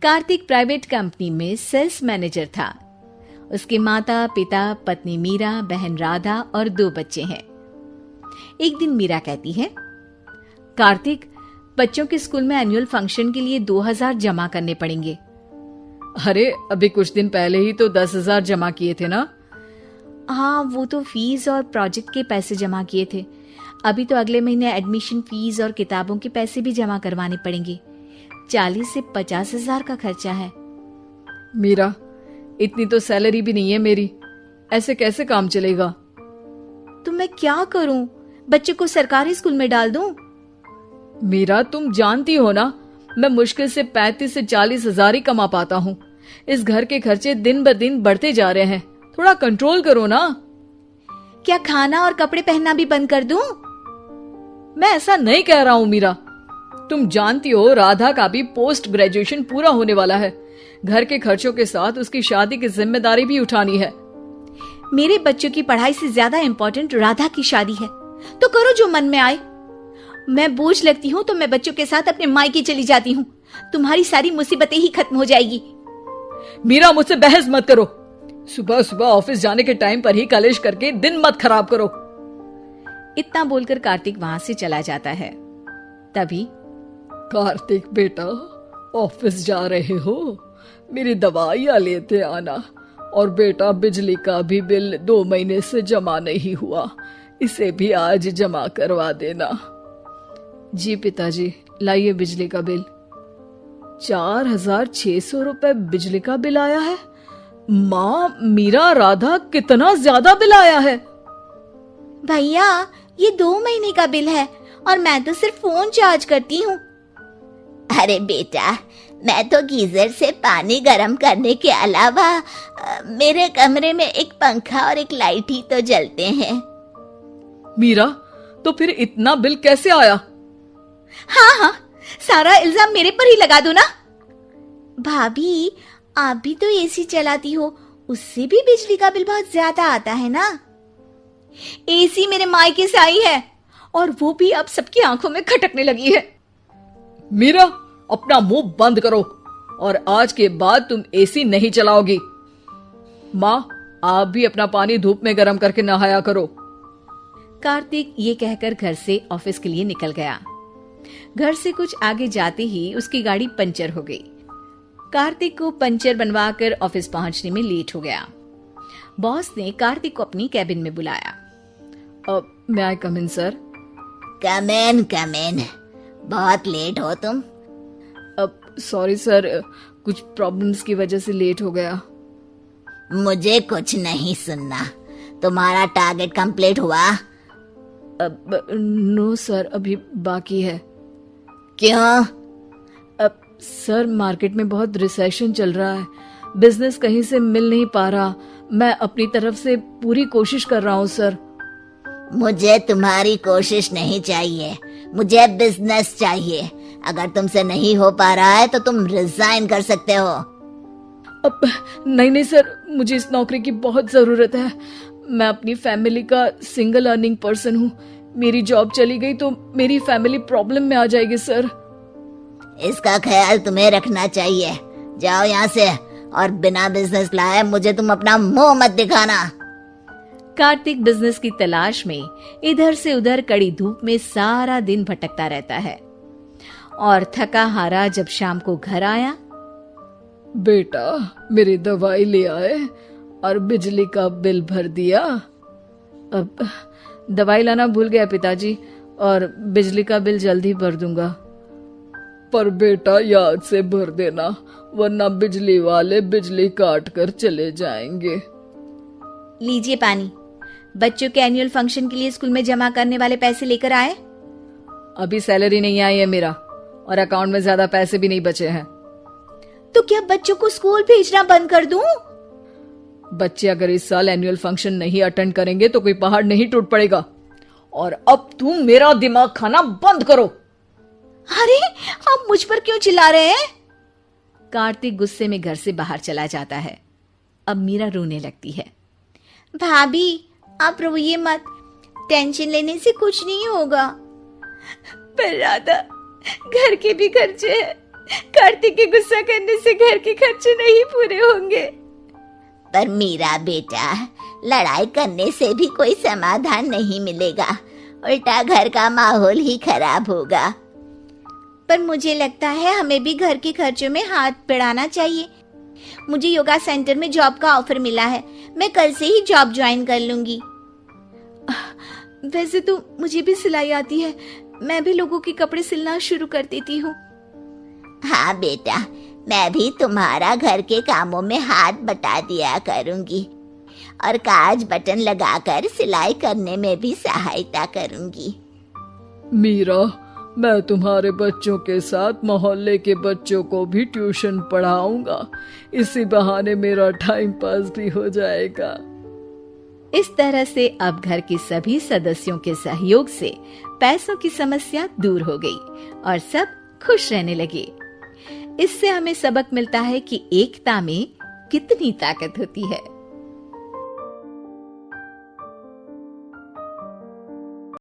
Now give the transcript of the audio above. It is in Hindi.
कार्तिक प्राइवेट कंपनी में सेल्स मैनेजर था। उसके माता पिता, पत्नी मीरा, बहन राधा और 2 बच्चे हैं। एक दिन मीरा कहती है, कार्तिक, बच्चों के स्कूल में एनुअल फंक्शन के लिए 2000 जमा करने पड़ेंगे। अरे अभी कुछ दिन पहले ही तो 10,000 जमा किए थे ना। हाँ, वो तो फीस और प्रोजेक्ट के पैसे जमा किए थे। अभी तो अगले महीने एडमिशन फीस और किताबों के पैसे भी जमा करवाने पड़ेंगे। 40 से 50,000 का खर्चा है। मीरा, इतनी तो सैलरी भी नहीं है मेरी, ऐसे कैसे काम चलेगा? तो मैं क्या करूं? बच्चे को सरकारी स्कूल में डाल दूं? मीरा, तुम जानती हो ना, मैं मुश्किल से 35 से 40,000 ही कमा पाता हूँ। इस घर के खर्चे दिन ब दिन बढ़ते जा रहे हैं, थोड़ा कंट्रोल करो ना। क्या खाना और कपड़े पहनना भी बंद कर दूं? मैं ऐसा नहीं कह रहा हूँ मीरा। तुम जानती हो राधा का भी पोस्ट ग्रेजुएशन पूरा होने वाला है। घर के खर्चों के साथ उसकी शादी की जिम्मेदारी भी उठानी है। मेरे बच्चों की पढ़ाई से ज्यादा इम्पोर्टेंट राधा की शादी है, तो करो जो मन में आए। मैं बोझ लगती हूँ तो मैं बच्चों के साथ अपने मायके चली जाती हूँ। तुम्हारी सारी मुसीबतें ही खत्म हो जाएगी। मीरा, मुझसे बहस मत करो। सुबह सुबह ऑफिस जाने के टाइम पर ही कलेश करके दिन मत खराब करो। इतना बोलकर कार्तिक वहां से चला जाता है। तभी, कार्तिक बेटा, ऑफिस जा रहे हो? मेरी दवाइयां लेते आना। और बेटा, बिजली का भी बिल 2 महीने से जमा नहीं हुआ, इसे भी आज जमा करवा देना। जी पिताजी, लाइए बिजली का बिल। 4,600 रुपए बिजली का बिल आया है। माँ, मीरा, राधा, कितना ज्यादा बिल आया है। भैया, ये 2 महीने का बिल है और मैं तो सिर्फ फोन चार्ज करती हूँ। अरे बेटा, मैं तो गीजर से पानी गर्म करने के अलावा मेरे कमरे में एक पंखा और एक लाइट ही तो जलते हैं। मीरा, तो फिर इतना बिल कैसे आया? हाँ, सारा इल्जाम मेरे पर ही लगा दो ना। भाभी, आप भी तो एसी चलाती हो, उससे भी बिजली का बिल बहुत ज्यादा आता है ना। एसी मेरे मायके से आई है और वो भी अब सबकी आंखों में खटकने लगी है। मीरा, अपना मुंह बंद करो और आज के बाद तुम एसी नहीं चलाओगी। माँ, आप भी अपना पानी धूप में गर्म करके नहाया करो। कार्तिक ये कहकर घर से ऑफिस के लिए निकल गया। घर से कुछ आगे जाते ही उसकी गाड़ी पंचर हो गई। कार्तिक को पंचर बनवाकर ऑफिस पहुंचने में लेट हो गया। बॉस ने कार्तिक को अपनी कैबिन में बुलाया। may I come in, sir? Come in. बहुत लेट हो तुम। सॉरी सर, कुछ प्रॉब्लम्स की वजह से लेट हो गया। मुझे कुछ नहीं सुनना। तुम्हारा टारगेट कंप्लीट हुआ? नो सर, अभी बाकी है। क्यों? सर, मार्केट में बहुत रिसेशन चल रहा है, बिजनेस कहीं से मिल नहीं पा रहा। मैं अपनी तरफ से पूरी कोशिश कर रहा हूँ सर। मुझे तुम्हारी कोशिश नहीं चाहिए, मुझे बिजनेस चाहिए। अगर तुमसे नहीं हो पा रहा है तो तुम रिजाइन कर सकते हो। नहीं सर, मुझे इस नौकरी की बहुत जरूरत है। मैं अपनी फैमिली का सिंगल अर्निंग पर्सन हूँ। मेरी जॉब चली गई तो मेरी फैमिली प्रॉब्लम में आ जाएगी सर। इसका ख्याल तुम्हें रखना चाहिए। जाओ यहाँ से, और बिना बिजनेस लाए मुझे तुम अपना मुंह मत दिखाना। कार्तिक बिजनेस की तलाश में इधर से उधर कड़ी धूप में सारा दिन भटकता रहता है और थका हारा जब शाम को घर आया। बेटा, मेरी दवाई ले आए और बिजली का बिल भर दिया। अब दवाई लाना भूल गया पिताजी, और बिजली का बिल जल्दी भर दूंगा। पर बेटा, याद से भर देना, वरना बिजली वाले बिजली काट कर चले जाएंगे। लीजिए पानी। बच्चों के एनुअल फंक्शन के लिए स्कूल में जमा करने वाले पैसे लेकर आए? अभी सैलरी नहीं आई है मेरा, और अकाउंट में ज्यादा पैसे भी नहीं बचे हैं। तो क्या बच्चों को स्कूल भेजना बंद कर दूं? बच्चे अगर इस साल एनुअल फंक्शन नहीं अटेंड करेंगे तो कोई पहाड़ नहीं टूट पड़ेगा। और अब तुम मेरा दिमाग खाना बंद करो। अरे, आप मुझ पर क्यों चिल्ला रहे हैं? कार्तिक गुस्से में घर से बाहर चला जाता है। अब मीरा रोने लगती है। भाभी, आप रोइए मत, टेंशन लेने से कुछ नहीं होगा। पर राधा, घर के भी खर्चे हैं, कार्तिक के गुस्सा करने से घर के खर्चे नहीं पूरे होंगे। पर मीरा बेटा, लड़ाई करने से भी कोई समाधान नहीं मिलेगा, उल्टा घर का माहौल ही खराब होगा। पर मुझे लगता है हमें भी घर के खर्चों में हाथ बढ़ाना चाहिए। मुझे योगा सेंटर में जॉब का ऑफर मिला है, मैं कल से ही जॉब ज्वाइन कर लूंगी। वैसे तो मुझे भी सिलाई आती है, मैं भी लोगों के कपड़े सिलना शुरू कर देती हूँ। हाँ बेटा, मैं भी तुम्हारा घर के कामों में हाथ बटा दिया करूंगी और काज बटन लगाकर सिलाई करने में भी सहायता करूंगी। मीरा, मैं तुम्हारे बच्चों के साथ मोहल्ले के बच्चों को भी ट्यूशन पढ़ाऊंगा। इसी बहाने मेरा टाइम पास भी हो जाएगा। इस तरह से अब घर के सभी सदस्यों के सहयोग से पैसों की समस्या दूर हो गई और सब खुश रहने लगे। इससे हमें सबक मिलता है कि एकता में कितनी ताकत होती है।